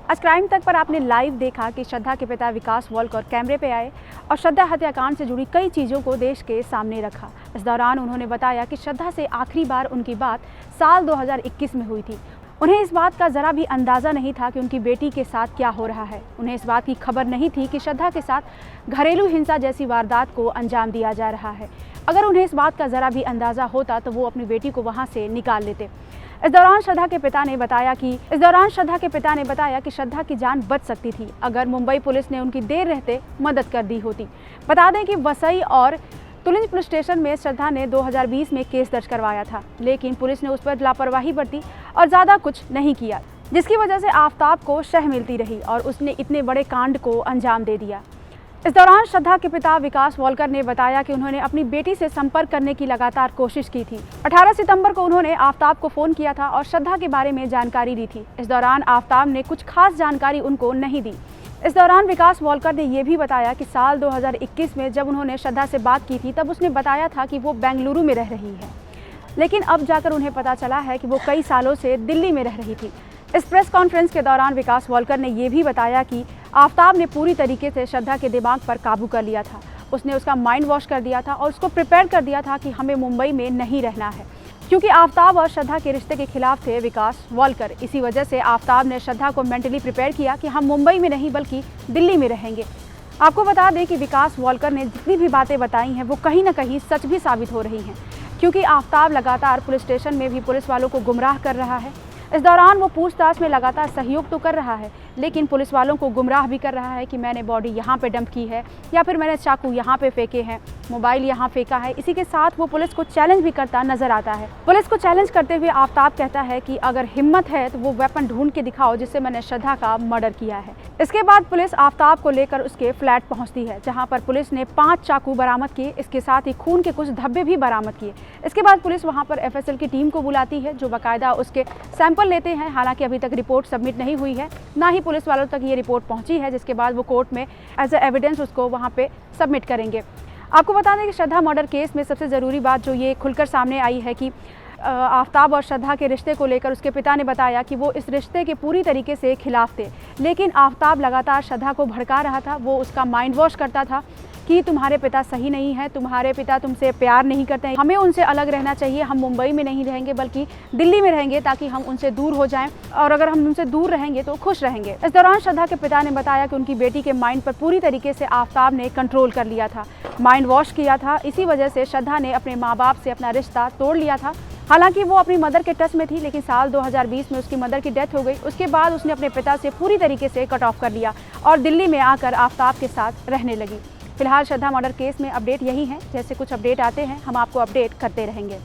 आज क्राइम तक पर आपने लाइव देखा कि श्रद्धा के पिता विकास वॉलकर कैमरे पे आए और श्रद्धा हत्याकांड से जुड़ी कई चीज़ों को देश के सामने रखा। इस दौरान उन्होंने बताया कि श्रद्धा से आखिरी बार उनकी बात साल 2021 में हुई थी। उन्हें इस बात का ज़रा भी अंदाज़ा नहीं था कि उनकी बेटी के साथ क्या हो रहा है। उन्हें इस बात की खबर नहीं थी कि श्रद्धा के साथ घरेलू हिंसा जैसी वारदात को अंजाम दिया जा रहा है। अगर उन्हें इस बात का ज़रा भी अंदाज़ा होता तो वो अपनी बेटी को वहाँ से निकाल लेते। इस दौरान श्रद्धा के पिता ने बताया कि श्रद्धा की जान बच सकती थी अगर मुंबई पुलिस ने उनकी देर रहते मदद कर दी होती। बता दें कि वसई और तुलिंज पुलिस स्टेशन में श्रद्धा ने 2020 में केस दर्ज करवाया था, लेकिन पुलिस ने उस पर लापरवाही बरती और ज़्यादा कुछ नहीं किया, जिसकी वजह से आफताब को शह मिलती रही और उसने इतने बड़े कांड को अंजाम दे दिया। इस दौरान श्रद्धा के पिता विकास वॉलकर ने बताया कि उन्होंने अपनी बेटी से संपर्क करने की लगातार कोशिश की थी। 18 सितंबर को उन्होंने आफताब को फ़ोन किया था और श्रद्धा के बारे में जानकारी दी थी। इस दौरान आफताब ने कुछ खास जानकारी उनको नहीं दी। इस दौरान विकास वॉलकर ने यह भी बताया कि साल 2021 में जब उन्होंने श्रद्धा से बात की थी तब उसने बताया था कि वो बेंगलुरु में रह रही है, लेकिन अब जाकर उन्हें पता चला है कि वो कई सालों से दिल्ली में रह रही थी। इस प्रेस कॉन्फ्रेंस के दौरान विकास वॉलकर ने यह भी बताया कि आफताब ने पूरी तरीके से श्रद्धा के दिमाग पर काबू कर लिया था। उसने उसका माइंड वॉश कर दिया था और उसको प्रिपेयर कर दिया था कि हमें मुंबई में नहीं रहना है, क्योंकि आफताब और श्रद्धा के रिश्ते के खिलाफ थे विकास वॉलकर। इसी वजह से आफताब ने श्रद्धा को मेंटली प्रिपेयर किया कि हम मुंबई में नहीं बल्कि दिल्ली में रहेंगे। आपको बता दें कि विकास वॉलकर ने जितनी भी बातें बताई हैं वो कहीं ना कहीं सच भी साबित हो रही हैं, क्योंकि आफताब लगातार पुलिस स्टेशन में भी पुलिस वालों को गुमराह कर रहा है। इस दौरान वो पूछताछ में लगातार सहयोग तो कर रहा है, लेकिन पुलिस वालों को गुमराह भी कर रहा है कि मैंने बॉडी यहाँ पे डंप की है या फिर मैंने चाकू यहाँ पे फेंके हैं, मोबाइल यहाँ फेंका है। इसी के साथ वो पुलिस को चैलेंज भी करता नजर आता है। पुलिस को चैलेंज करते हुए आफताब कहता है कि अगर हिम्मत है तो वो वेपन ढूंढ के दिखाओ जिससे मैंने श्रद्धा का मर्डर किया है। इसके बाद पुलिस आफताब को लेकर उसके फ्लैट पहुँचती है, जहाँ पर पुलिस ने 5 चाकू बरामद किए। इसके साथ ही खून के कुछ धब्बे भी बरामद किए। इसके बाद पुलिस वहाँ पर FSL की टीम को बुलाती है, जो बाकायदा उसके सैंपल लेते हैं। हालांकि अभी तक रिपोर्ट सबमिट नहीं हुई है, ना ही पुलिस वालों तक ये रिपोर्ट पहुंची है, जिसके बाद वो कोर्ट में एज ए एविडेंस उसको वहां पे सबमिट करेंगे। आपको बता दें कि श्रद्धा मर्डर केस में सबसे ज़रूरी बात जो ये खुलकर सामने आई है कि आफताब और श्रद्धा के रिश्ते को लेकर उसके पिता ने बताया कि वो इस रिश्ते के पूरी तरीके से खिलाफ थे, लेकिन आफताब लगातार श्रद्धा को भड़का रहा था। वो उसका माइंड वॉश करता था कि तुम्हारे पिता सही नहीं है, तुम्हारे पिता तुमसे प्यार नहीं करते हैं, हमें उनसे अलग रहना चाहिए, हम मुंबई में नहीं रहेंगे बल्कि दिल्ली में रहेंगे ताकि हम उनसे दूर हो जाएं, और अगर हम उनसे दूर रहेंगे तो खुश रहेंगे। इस दौरान श्रद्धा के पिता ने बताया कि उनकी बेटी के माइंड पर पूरी तरीके से आफताब ने कंट्रोल कर लिया था, माइंड वॉश किया था। इसी वजह से श्रद्धा ने अपने माँ बाप से अपना रिश्ता तोड़ लिया था। हालांकि वो अपनी मदर के टच में थी, लेकिन साल 2020 में उसकी मदर की डेथ हो गई। उसके बाद उसने अपने पिता से पूरी तरीके से कट ऑफ कर लिया और दिल्ली में आकर आफताब के साथ रहने लगी। फिलहाल श्रद्धा मर्डर केस में अपडेट यही है। जैसे कुछ अपडेट आते हैं हम आपको अपडेट करते रहेंगे।